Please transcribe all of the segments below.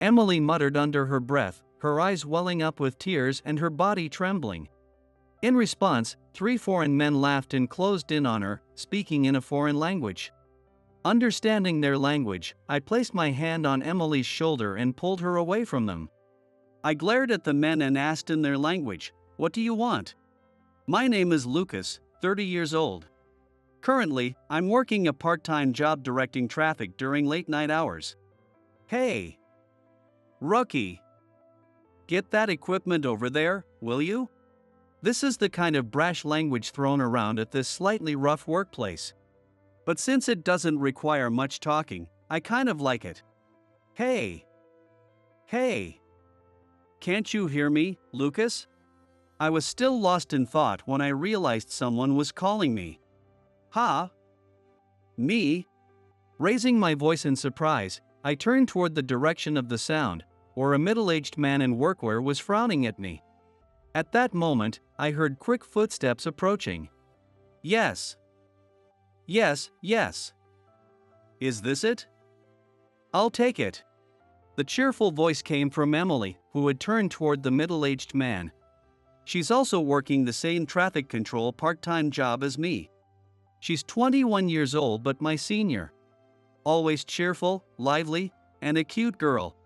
Emily muttered under her breath, her eyes welling up with tears and her body trembling. In response, 3 foreign men laughed and closed in on her, speaking in a foreign language. Understanding their language, I placed my hand on Emily's shoulder and pulled her away from them. I glared at the men and asked in their language, "What do you want?" "My name is Lucas, 30 years old. Currently, I'm working a part-time job directing traffic during late-night hours." "Hey, rookie, get that equipment over there, will you?" This is the kind of brash language thrown around at this slightly rough workplace. But since it doesn't require much talking, I kind of like it. Hey! Hey! Can't you hear me, Lucas? I was still lost in thought when I realized someone was calling me. Huh? Me? Raising my voice in surprise, I turned toward the direction of the sound, where a middle-aged man in workwear was frowning at me. At that moment, I heard quick footsteps approaching. Yes. Yes, yes. Is this it? I'll take it. The cheerful voice came from Emily, who had turned toward the middle-aged man. She's also working the same traffic control part-time job as me. She's 21 years old but my senior. Always cheerful, lively, and a cute girl.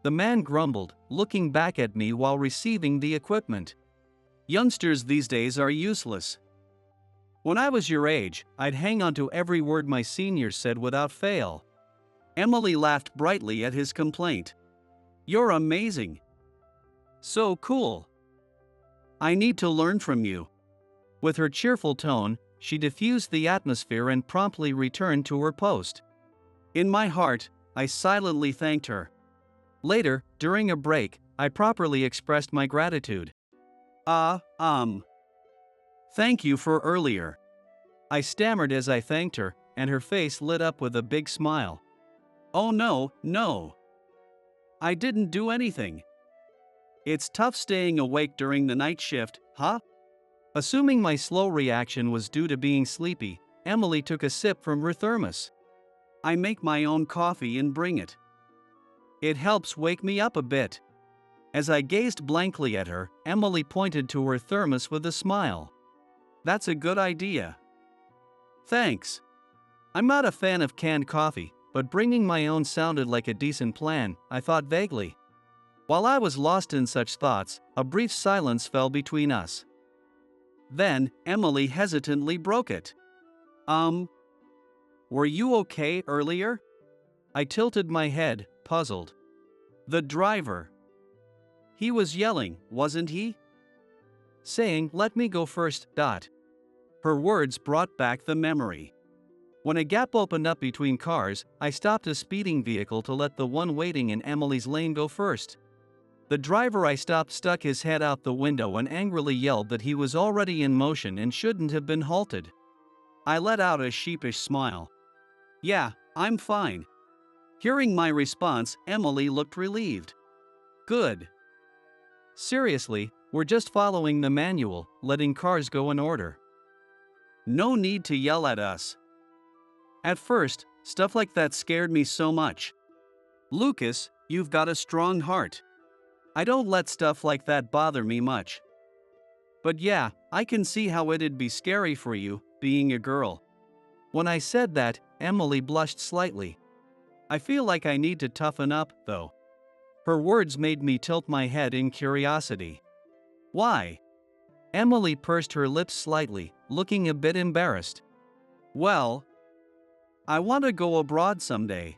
The man grumbled, looking back at me while receiving the equipment. Youngsters these days are useless. When I was your age, I'd hang on to every word my senior said without fail. Emily laughed brightly at his complaint. You're amazing. So cool. I need to learn from you. With her cheerful tone, she diffused the atmosphere and promptly returned to her post. In my heart, I silently thanked her. Later, during a break, I properly expressed my gratitude. Thank you for earlier. I stammered as I thanked her, and her face lit up with a big smile. Oh no. I didn't do anything. It's tough staying awake during the night shift, huh? Assuming my slow reaction was due to being sleepy, Emily took a sip from her thermos. I make my own coffee and bring it. It helps wake me up a bit. As I gazed blankly at her, Emily pointed to her thermos with a smile. That's a good idea. Thanks. I'm not a fan of canned coffee, but bringing my own sounded like a decent plan, I thought vaguely. While I was lost in such thoughts, a brief silence fell between us. Then, Emily hesitantly broke it. Were you okay earlier? I tilted my head, puzzled. The driver. He was yelling, wasn't he? Saying, "Let me go first." Her words brought back the memory. When a gap opened up between cars, I stopped a speeding vehicle to let the one waiting in Emily's lane go first. The driver I stopped stuck his head out the window and angrily yelled that he was already in motion and shouldn't have been halted. I let out a sheepish smile. Yeah, I'm fine. Hearing my response, Emily looked relieved. Good. Seriously, we're just following the manual, letting cars go in order. No need to yell at us. At first, stuff like that scared me so much. Lucas, you've got a strong heart. I don't let stuff like that bother me much. But yeah, I can see how it'd be scary for you, being a girl. When I said that, Emily blushed slightly. I feel like I need to toughen up, though. Her words made me tilt my head in curiosity. Why? Emily pursed her lips slightly, looking a bit embarrassed. Well, I want to go abroad someday.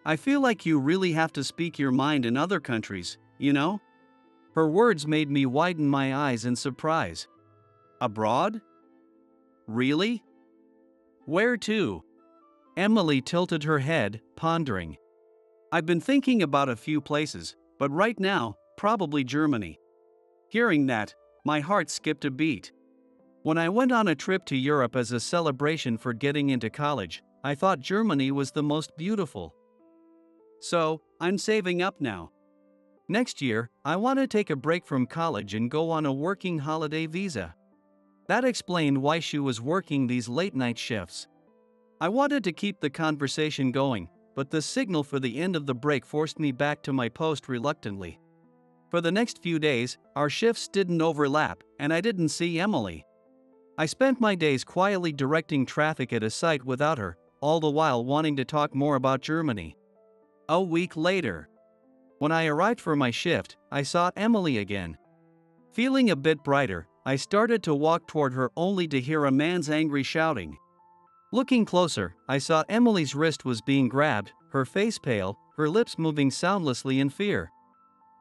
I feel like you really have to speak your mind in other countries, you know? Her words made me widen my eyes in surprise. Abroad? Really? Where to? Emily tilted her head, pondering. I've been thinking about a few places, but right now, probably Germany. Hearing that, my heart skipped a beat. When I went on a trip to Europe as a celebration for getting into college, I thought Germany was the most beautiful. So, I'm saving up now. Next year, I want to take a break from college and go on a working holiday visa. That explained why she was working these late-night shifts. I wanted to keep the conversation going, but the signal for the end of the break forced me back to my post reluctantly. For the next few days, our shifts didn't overlap, and I didn't see Emily. I spent my days quietly directing traffic at a site without her, all the while wanting to talk more about Germany. A week later, when I arrived for my shift, I saw Emily again. Feeling a bit brighter, I started to walk toward her only to hear a man's angry shouting. Looking closer, I saw Emily's wrist was being grabbed, her face pale, her lips moving soundlessly in fear.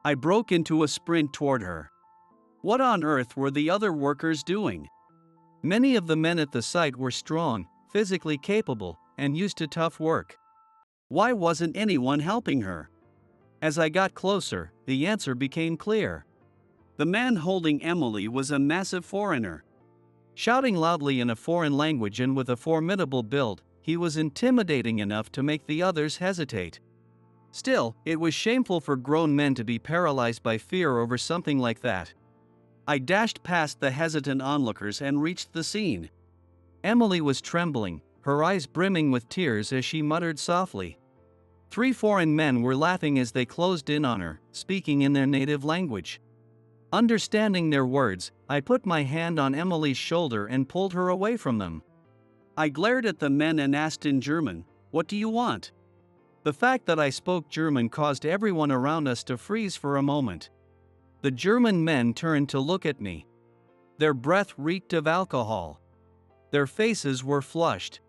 I broke into a sprint toward her. What on earth were the other workers doing? Many of the men at the site were strong, physically capable, and used to tough work. Why wasn't anyone helping her? As I got closer, the answer became clear. The man holding Emily was a massive foreigner. Shouting loudly in a foreign language and with a formidable build, he was intimidating enough to make the others hesitate. Still, it was shameful for grown men to be paralyzed by fear over something like that. I dashed past the hesitant onlookers and reached the scene. Emily was trembling, her eyes brimming with tears as she muttered softly. 3 foreign men were laughing as they closed in on her, speaking in their native language. Understanding their words, I put my hand on Emily's shoulder and pulled her away from them. I glared at the men and asked in German, "What do you want?" The fact that I spoke German caused everyone around us to freeze for a moment. The German men turned to look at me. Their breath reeked of alcohol. Their faces were flushed.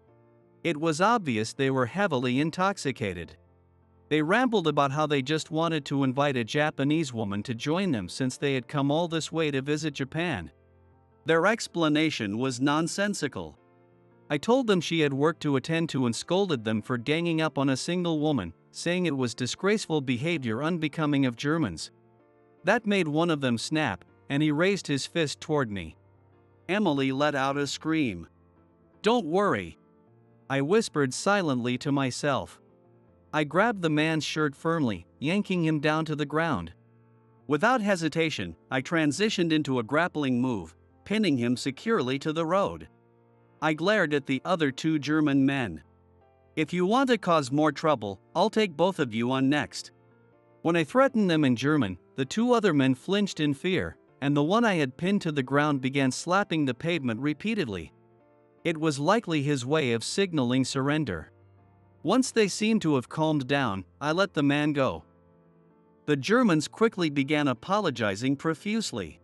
It was obvious they were heavily intoxicated. They rambled about how they just wanted to invite a Japanese woman to join them since they had come all this way to visit Japan. Their explanation was nonsensical. I told them she had work to attend to and scolded them for ganging up on a single woman, saying it was disgraceful behavior unbecoming of Germans. That made one of them snap, and he raised his fist toward me. Emily let out a scream. "Don't worry," I whispered silently to myself. I grabbed the man's shirt firmly, yanking him down to the ground. Without hesitation, I transitioned into a grappling move, pinning him securely to the road. I glared at the other 2 German men. "If you want to cause more trouble, I'll take both of you on next." When I threatened them in German, the 2 other men flinched in fear, and the one I had pinned to the ground began slapping the pavement repeatedly. It was likely his way of signaling surrender. Once they seemed to have calmed down, I let the man go. The Germans quickly began apologizing profusely.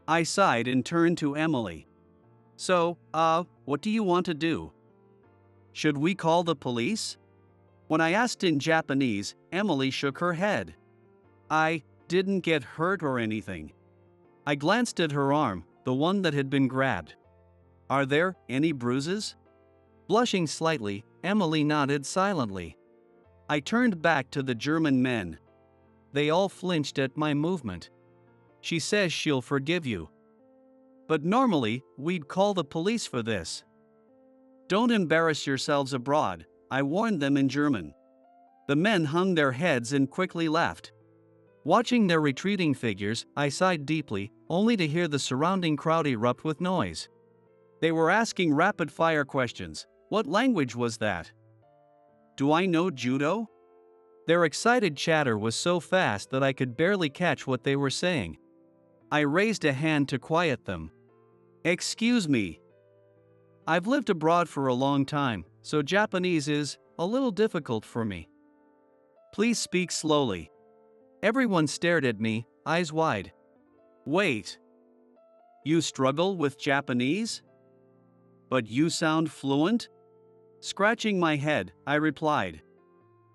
I sighed and turned to Emily. "So, what do you want to do? Should we call the police?" When I asked in Japanese, Emily shook her head. "I didn't get hurt or anything." I glanced at her arm, the one that had been grabbed. "Are there any bruises?" Blushing slightly, Emily nodded silently. I turned back to the German men. They all flinched at my movement. "She says she'll forgive you. But normally, we'd call the police for this." "Don't embarrass yourselves abroad," I warned them in German. The men hung their heads and quickly left. Watching their retreating figures, I sighed deeply, only to hear the surrounding crowd erupt with noise. They were asking rapid-fire questions. What language was that? Do I know judo? Their excited chatter was so fast that I could barely catch what they were saying. I raised a hand to quiet them. "Excuse me. I've lived abroad for a long time, so Japanese is a little difficult for me. Please speak slowly." Everyone stared at me, eyes wide. "Wait. You struggle with Japanese? But you sound fluent?" Scratching my head, I replied.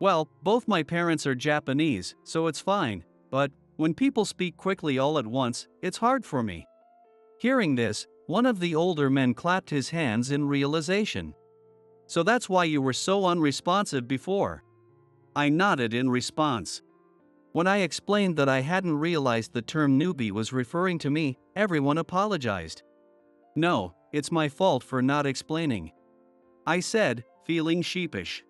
"Well, both my parents are Japanese, so it's fine, but when people speak quickly all at once, it's hard for me." Hearing this, one of the older men clapped his hands in realization. "So that's why you were so unresponsive before." I nodded in response. When I explained that I hadn't realized the term newbie was referring to me, everyone apologized. "No, it's my fault for not explaining," I said, feeling sheepish.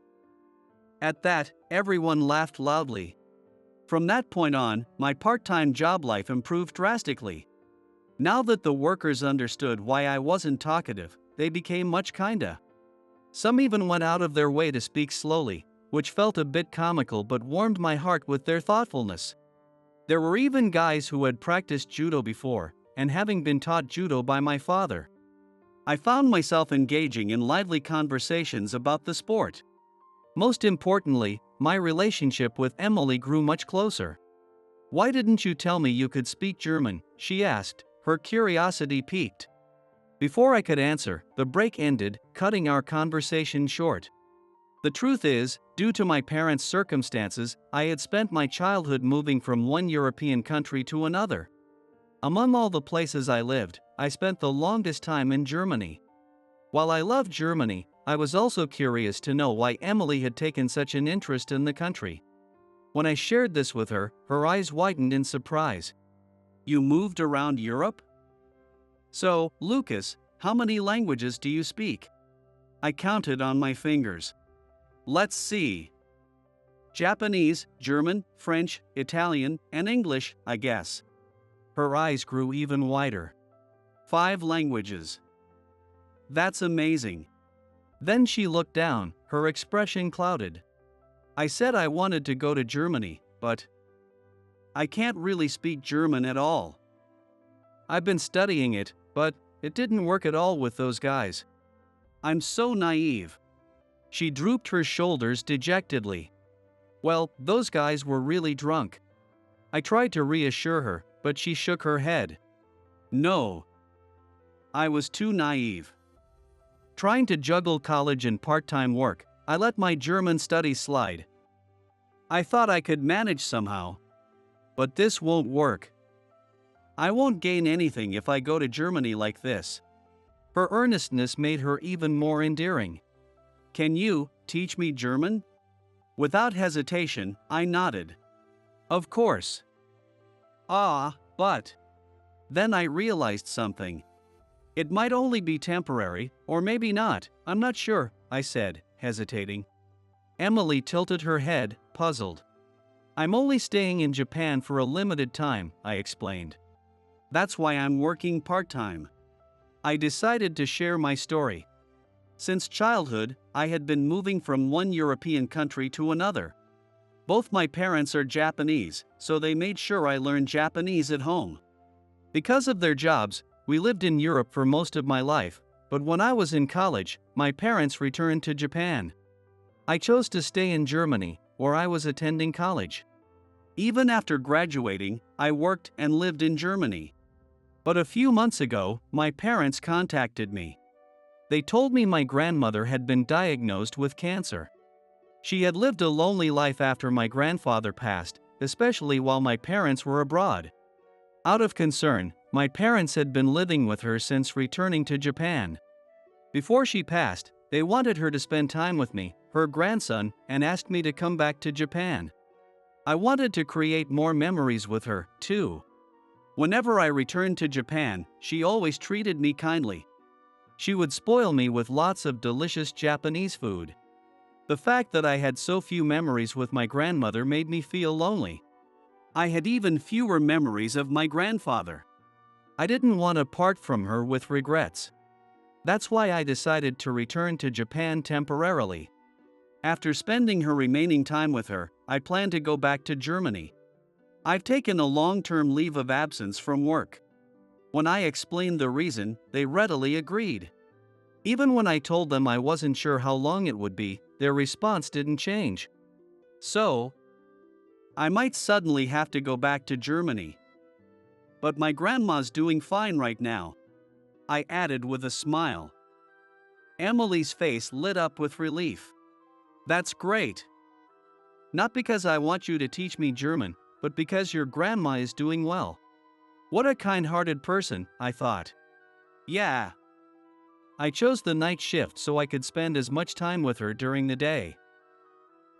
At that, everyone laughed loudly. From that point on, my part-time job life improved drastically. Now that the workers understood why I wasn't talkative, they became much kinder. Some even went out of their way to speak slowly, which felt a bit comical but warmed my heart with their thoughtfulness. There were even guys who had practiced judo before, and having been taught judo by my father, I found myself engaging in lively conversations about the sport. Most importantly, my relationship with Emily grew much closer. "Why didn't you tell me you could speak German?" she asked, her curiosity piqued. Before I could answer, the break ended, cutting our conversation short. The truth is, due to my parents' circumstances, I had spent my childhood moving from one European country to another. Among all the places I lived, I spent the longest time in Germany. While I loved Germany, I was also curious to know why Emily had taken such an interest in the country. When I shared this with her, her eyes widened in surprise. "You moved around Europe? So, Lucas, how many languages do you speak?" I counted on my fingers. "Let's see. Japanese, German, French, Italian, and English, I guess." Her eyes grew even wider. 5 languages. That's amazing." Then she looked down, her expression clouded. "I said I wanted to go to Germany, but I can't really speak German at all. I've been studying it, but it didn't work at all with those guys. I'm so naive." She drooped her shoulders dejectedly. "Well, those guys were really drunk." I tried to reassure her, but she shook her head. "No. I was too naive. Trying to juggle college and part-time work, I let my German studies slide. I thought I could manage somehow. But this won't work. I won't gain anything if I go to Germany like this." Her earnestness made her even more endearing. "Can you teach me German?" Without hesitation, I nodded. "Of course." "Ah, but..." Then I realized something. "It might only be temporary, or maybe not, I'm not sure," I said, hesitating. Emily tilted her head, puzzled. "I'm only staying in Japan for a limited time," I explained. "That's why I'm working part-time." I decided to share my story. Since childhood, I had been moving from one European country to another. Both my parents are Japanese, so they made sure I learned Japanese at home. Because of their jobs, we lived in Europe for most of my life, but when I was in college, my parents returned to Japan. I chose to stay in Germany, where I was attending college. Even after graduating, I worked and lived in Germany. But a few months ago, my parents contacted me. They told me my grandmother had been diagnosed with cancer. She had lived a lonely life after my grandfather passed, especially while my parents were abroad. Out of concern, my parents had been living with her since returning to Japan. Before she passed, they wanted her to spend time with me, her grandson, and asked me to come back to Japan. I wanted to create more memories with her, too. Whenever I returned to Japan, she always treated me kindly. She would spoil me with lots of delicious Japanese food. The fact that I had so few memories with my grandmother made me feel lonely. I had even fewer memories of my grandfather. I didn't want to part from her with regrets. That's why I decided to return to Japan temporarily. After spending her remaining time with her, I plan to go back to Germany. I've taken a long-term leave of absence from work. When I explained the reason, they readily agreed. Even when I told them I wasn't sure how long it would be, their response didn't change. So, I might suddenly have to go back to Germany. But my grandma's doing fine right now," I added with a smile. Emily's face lit up with relief. "That's great. Not because I want you to teach me German, but because your grandma is doing well." What a kind-hearted person, I thought. Yeah. I chose the night shift so I could spend as much time with her during the day.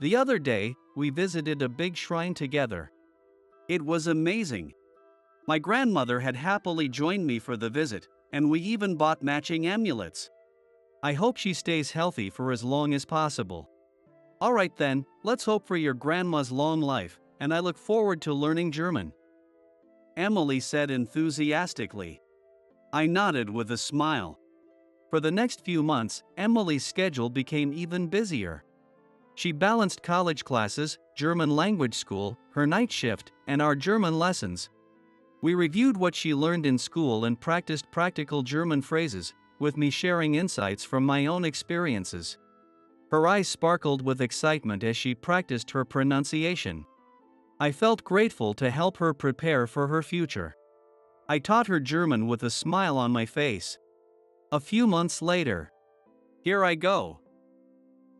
The other day, we visited a big shrine together. It was amazing. My grandmother had happily joined me for the visit, and we even bought matching amulets. I hope she stays healthy for as long as possible. Alright then, let's hope for your grandma's long life, and I look forward to learning German," Emily said enthusiastically. I nodded with a smile. For the next few months, Emily's schedule became even busier. She balanced college classes, German language school, her night shift, and our German lessons. We reviewed what she learned in school and practiced practical German phrases, with me sharing insights from my own experiences. Her eyes sparkled with excitement as she practiced her pronunciation. I felt grateful to help her prepare for her future. I taught her German with a smile on my face. A few months later, "Here I go,"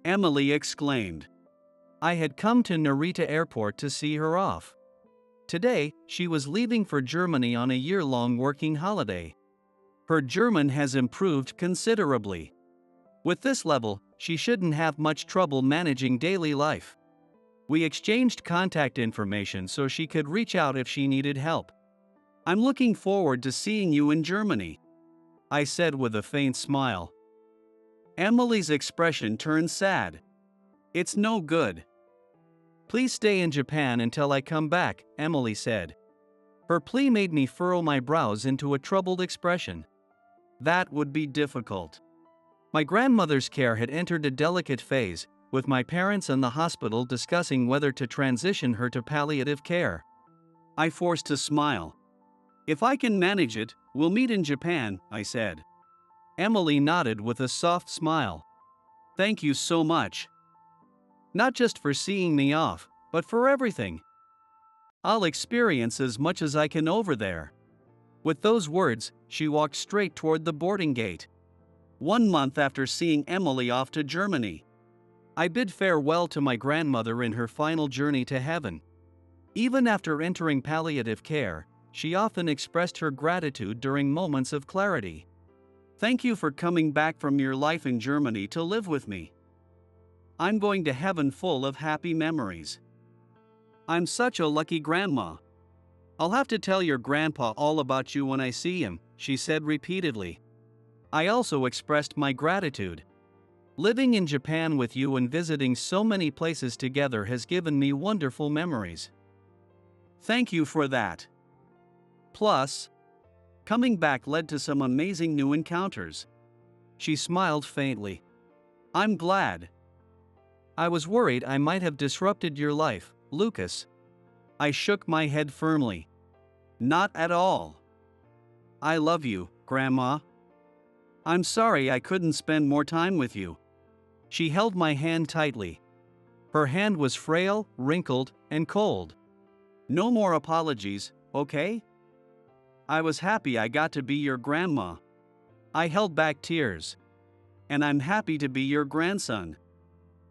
Emily exclaimed. I had come to Narita Airport to see her off. Today, she was leaving for Germany on a year-long working holiday. Her German has improved considerably. With this level, she shouldn't have much trouble managing daily life. We exchanged contact information so she could reach out if she needed help. "I'm looking forward to seeing you in Germany," I said with a faint smile. Emily's expression turned sad. "It's no good. Please stay in Japan until I come back," Emily said. Her plea made me furrow my brows into a troubled expression. That would be difficult. My grandmother's care had entered a delicate phase, with my parents and the hospital discussing whether to transition her to palliative care. I forced a smile. "If I can manage it, we'll meet in Japan," I said. Emily nodded with a soft smile. "Thank you so much. Not just for seeing me off, but for everything. I'll experience as much as I can over there." With those words, she walked straight toward the boarding gate. 1 month after seeing Emily off to Germany, I bid farewell to my grandmother in her final journey to heaven. Even after entering palliative care, she often expressed her gratitude during moments of clarity. "Thank you for coming back from your life in Germany to live with me. I'm going to heaven full of happy memories. I'm such a lucky grandma. I'll have to tell your grandpa all about you when I see him," she said repeatedly. I also expressed my gratitude. "Living in Japan with you and visiting so many places together has given me wonderful memories. Thank you for that. Plus, coming back led to some amazing new encounters." She smiled faintly. "I'm glad. I was worried I might have disrupted your life, Lucas." I shook my head firmly. "Not at all. I love you, Grandma. I'm sorry I couldn't spend more time with you." She held my hand tightly. Her hand was frail, wrinkled, and cold. "No more apologies, okay? I was happy I got to be your grandma." I held back tears. "And I'm happy to be your grandson."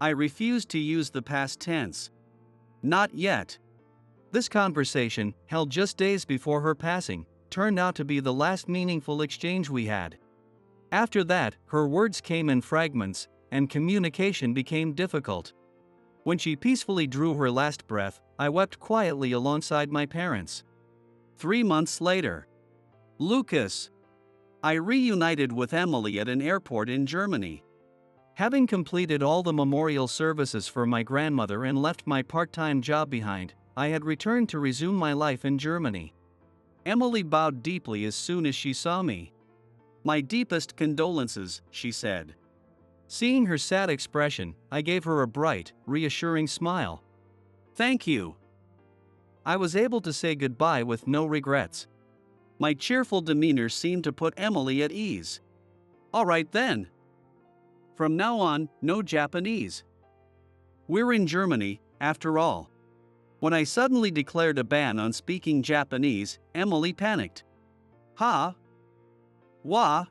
I refused to use the past tense. "Not yet." This conversation, held just days before her passing, turned out to be the last meaningful exchange we had. After that, her words came in fragments, and communication became difficult. When she peacefully drew her last breath, I wept quietly alongside my parents. 3 months later, Lucas. I reunited with Emily at an airport in Germany. Having completed all the memorial services for my grandmother and left my part-time job behind, I had returned to resume my life in Germany. Emily bowed deeply as soon as she saw me. "My deepest condolences," she said. Seeing her sad expression, I gave her a bright, reassuring smile. "Thank you." I was able to say goodbye with no regrets. My cheerful demeanor seemed to put Emily at ease. "All right then. From now on, no Japanese. We're in Germany, after all." When I suddenly declared a ban on speaking Japanese, Emily panicked. "Ha? Wa?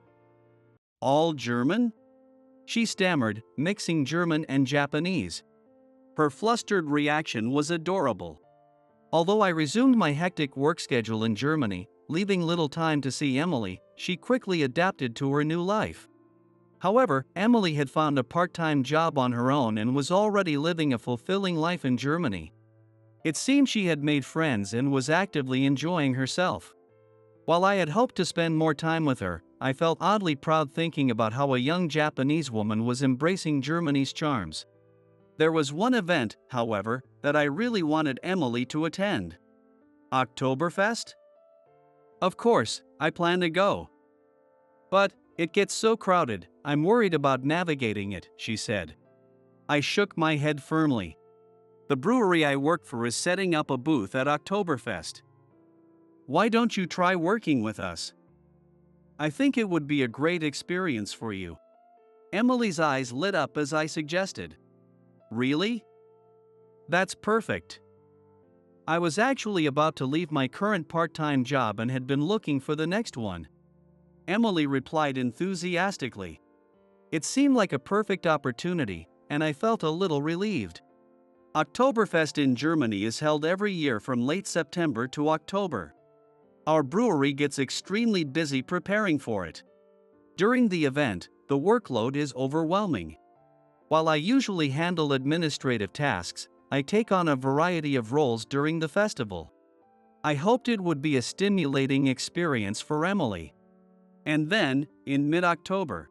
All German?" she stammered, mixing German and Japanese. Her flustered reaction was adorable. Although I resumed my hectic work schedule in Germany, leaving little time to see Emily, she quickly adapted to her new life. However, Emily had found a part-time job on her own and was already living a fulfilling life in Germany. It seemed she had made friends and was actively enjoying herself. While I had hoped to spend more time with her, I felt oddly proud thinking about how a young Japanese woman was embracing Germany's charms. There was one event, however, that I really wanted Emily to attend. Oktoberfest? Of course, I plan to go. "But it gets so crowded, I'm worried about navigating it," she said. I shook my head firmly. The brewery I work for is setting up a booth at Oktoberfest. Why don't you try working with us? I think it would be a great experience for you. Emily's eyes lit up as I suggested. Really? That's perfect. I was actually about to leave my current part-time job and had been looking for the next one. Emily replied enthusiastically. It seemed like a perfect opportunity, and I felt a little relieved. Oktoberfest in Germany is held every year from late September to October. Our brewery gets extremely busy preparing for it. During the event, the workload is overwhelming. While I usually handle administrative tasks, I take on a variety of roles during the festival. I hoped it would be a stimulating experience for Emily. And then, in mid-October,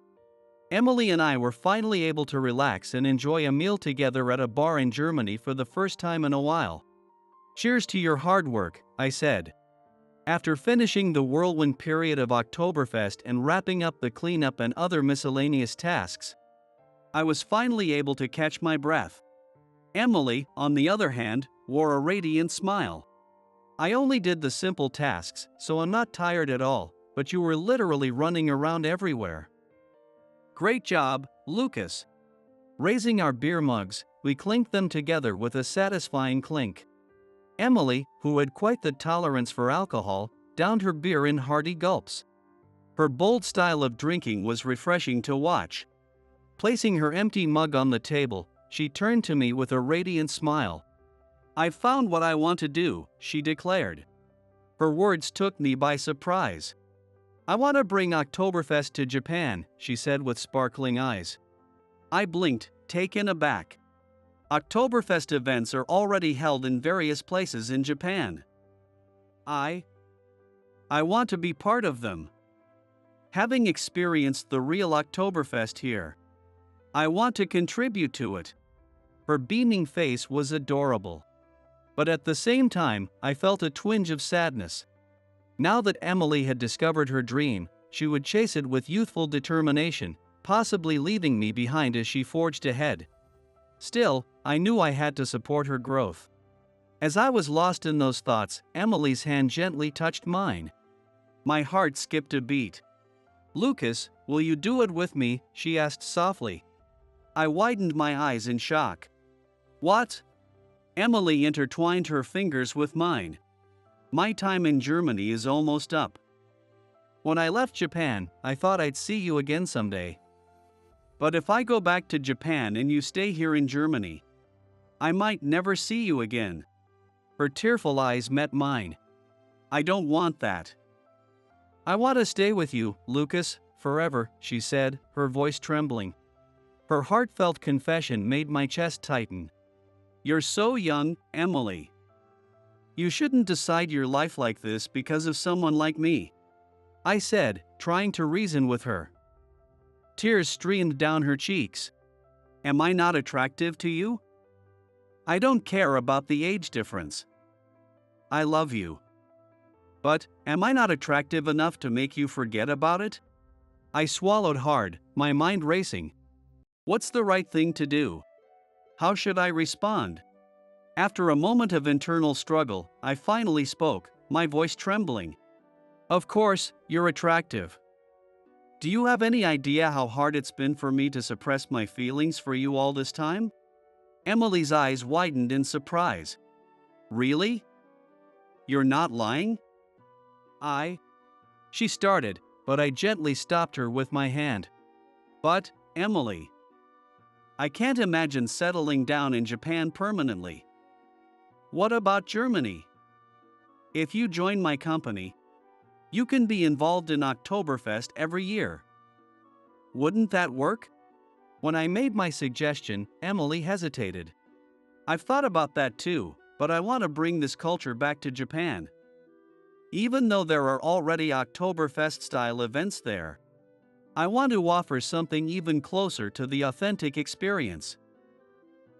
Emily and I were finally able to relax and enjoy a meal together at a bar in Germany for the first time in a while. Cheers to your hard work, I said. After finishing the whirlwind period of Oktoberfest and wrapping up the cleanup and other miscellaneous tasks, I was finally able to catch my breath. Emily, on the other hand, wore a radiant smile. I only did the simple tasks, so I'm not tired at all, but you were literally running around everywhere. Great job, Lucas. Raising our beer mugs, we clinked them together with a satisfying clink. Emily, who had quite the tolerance for alcohol, downed her beer in hearty gulps. Her bold style of drinking was refreshing to watch. Placing her empty mug on the table, she turned to me with a radiant smile. "I've found what I want to do," she declared. Her words took me by surprise. "I want to bring Oktoberfest to Japan," she said with sparkling eyes. I blinked, taken aback. Oktoberfest events are already held in various places in Japan. I want to be part of them. Having experienced the real Oktoberfest here, I want to contribute to it. Her beaming face was adorable. But at the same time, I felt a twinge of sadness. Now that Emily had discovered her dream, she would chase it with youthful determination, possibly leaving me behind as she forged ahead. Still, I knew I had to support her growth. As I was lost in those thoughts, Emily's hand gently touched mine. My heart skipped a beat. "Lucas, will you do it with me?" she asked softly. I widened my eyes in shock. "What?" Emily intertwined her fingers with mine. "My time in Germany is almost up. When I left Japan, I thought I'd see you again someday. But if I go back to Japan and you stay here in Germany, I might never see you again." Her tearful eyes met mine. "I don't want that. I want to stay with you, Lucas, forever," she said, her voice trembling. Her heartfelt confession made my chest tighten. "You're so young, Emily. You shouldn't decide your life like this because of someone like me," I said, trying to reason with her. Tears streamed down her cheeks. "Am I not attractive to you? I don't care about the age difference. I love you. But, am I not attractive enough to make you forget about it?" I swallowed hard, my mind racing. What's the right thing to do? How should I respond? After a moment of internal struggle, I finally spoke, my voice trembling. "Of course, you're attractive. Do you have any idea how hard it's been for me to suppress my feelings for you all this time?" Emily's eyes widened in surprise. "Really? You're not lying?" She started, but I gently stopped her with my hand. "But, Emily, I can't imagine settling down in Japan permanently. What about Germany? If you join my company, you can be involved in Oktoberfest every year. Wouldn't that work?" When I made my suggestion, Emily hesitated. "I've thought about that too, but I want to bring this culture back to Japan. Even though there are already Oktoberfest-style events there, I want to offer something even closer to the authentic experience.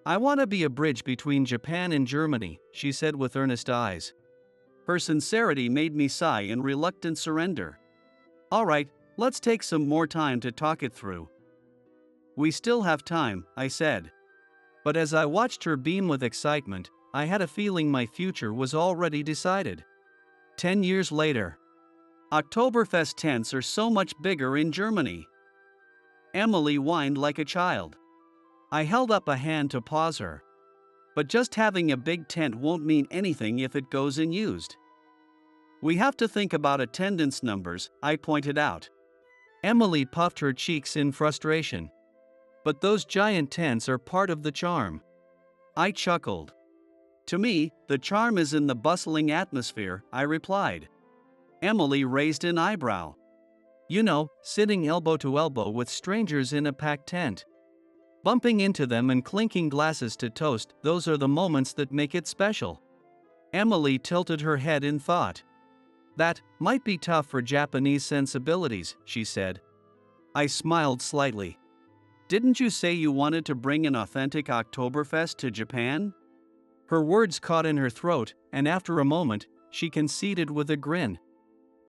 I want to be a bridge between Japan and Germany," she said with earnest eyes. Her sincerity made me sigh in reluctant surrender. "All right, let's take some more time to talk it through." "We still have time," I said. But as I watched her beam with excitement, I had a feeling my future was already decided. 10 years later. Oktoberfest tents are so much bigger in Germany. Emily whined like a child. I held up a hand to pause her. But just having a big tent won't mean anything if it goes unused. We have to think about attendance numbers, I pointed out. Emily puffed her cheeks in frustration. But those giant tents are part of the charm. I chuckled. To me, the charm is in the bustling atmosphere, I replied. Emily raised an eyebrow. You know, sitting elbow to elbow with strangers in a packed tent. Bumping into them and clinking glasses to toast, those are the moments that make it special. Emily tilted her head in thought. That might be tough for Japanese sensibilities, she said. I smiled slightly. Didn't you say you wanted to bring an authentic Oktoberfest to Japan? Her words caught in her throat, and after a moment, she conceded with a grin.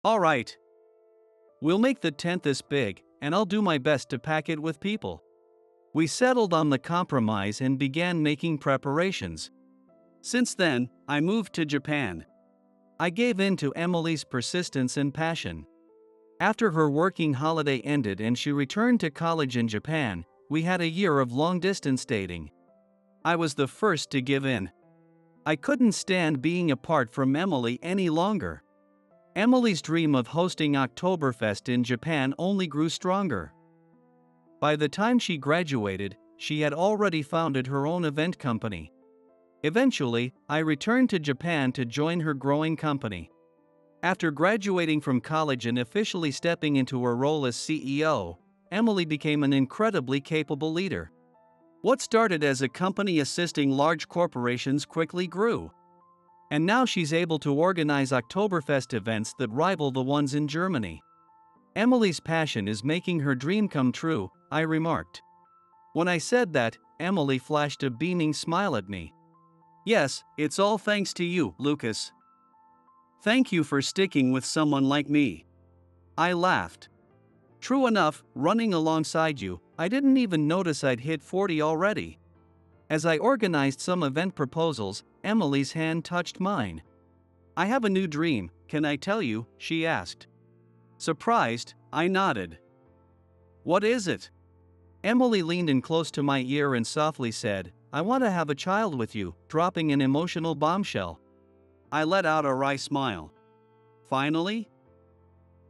All right. We'll make the tent this big, and I'll do my best to pack it with people. We settled on the compromise and began making preparations. Since then, I moved to Japan. I gave in to Emily's persistence and passion. After her working holiday ended and she returned to college in Japan, we had a year of long-distance dating. I was the first to give in. I couldn't stand being apart from Emily any longer. Emily's dream of hosting Oktoberfest in Japan only grew stronger. By the time she graduated, she had already founded her own event company. Eventually, I returned to Japan to join her growing company. After graduating from college and officially stepping into her role as CEO, Emily became an incredibly capable leader. What started as a company assisting large corporations quickly grew. And now she's able to organize Oktoberfest events that rival the ones in Germany. Emily's passion is making her dream come true, I remarked. When I said that, Emily flashed a beaming smile at me. Yes, it's all thanks to you, Lucas. Thank you for sticking with someone like me. I laughed. True enough, running alongside you, I didn't even notice I'd hit 40 already. As I organized some event proposals, Emily's hand touched mine. I have a new dream, can I tell you? She asked. Surprised, I nodded. What is it? Emily leaned in close to my ear and softly said, I want to have a child with you, dropping an emotional bombshell. I let out a wry smile. Finally?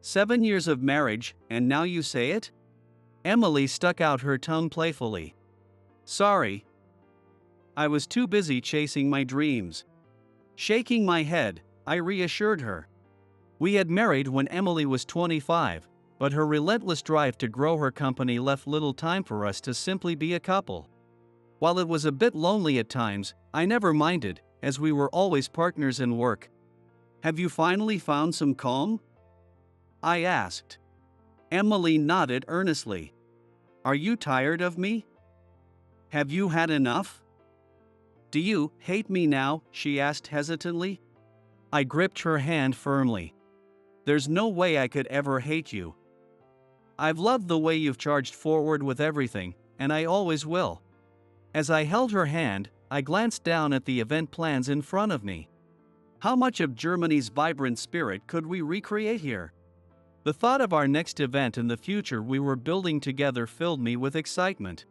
7 years of marriage, and now you say it? Emily stuck out her tongue playfully. Sorry. I was too busy chasing my dreams. Shaking my head, I reassured her. We had married when Emily was 25, but her relentless drive to grow her company left little time for us to simply be a couple. While it was a bit lonely at times, I never minded, as we were always partners in work. Have you finally found some calm? I asked. Emily nodded earnestly. Are you tired of me? Have you had enough? Do you hate me now? She asked hesitantly. I gripped her hand firmly. There's no way I could ever hate you. I've loved the way you've charged forward with everything, and I always will. As I held her hand, I glanced down at the event plans in front of me. How much of Germany's vibrant spirit could we recreate here? The thought of our next event and the future we were building together filled me with excitement.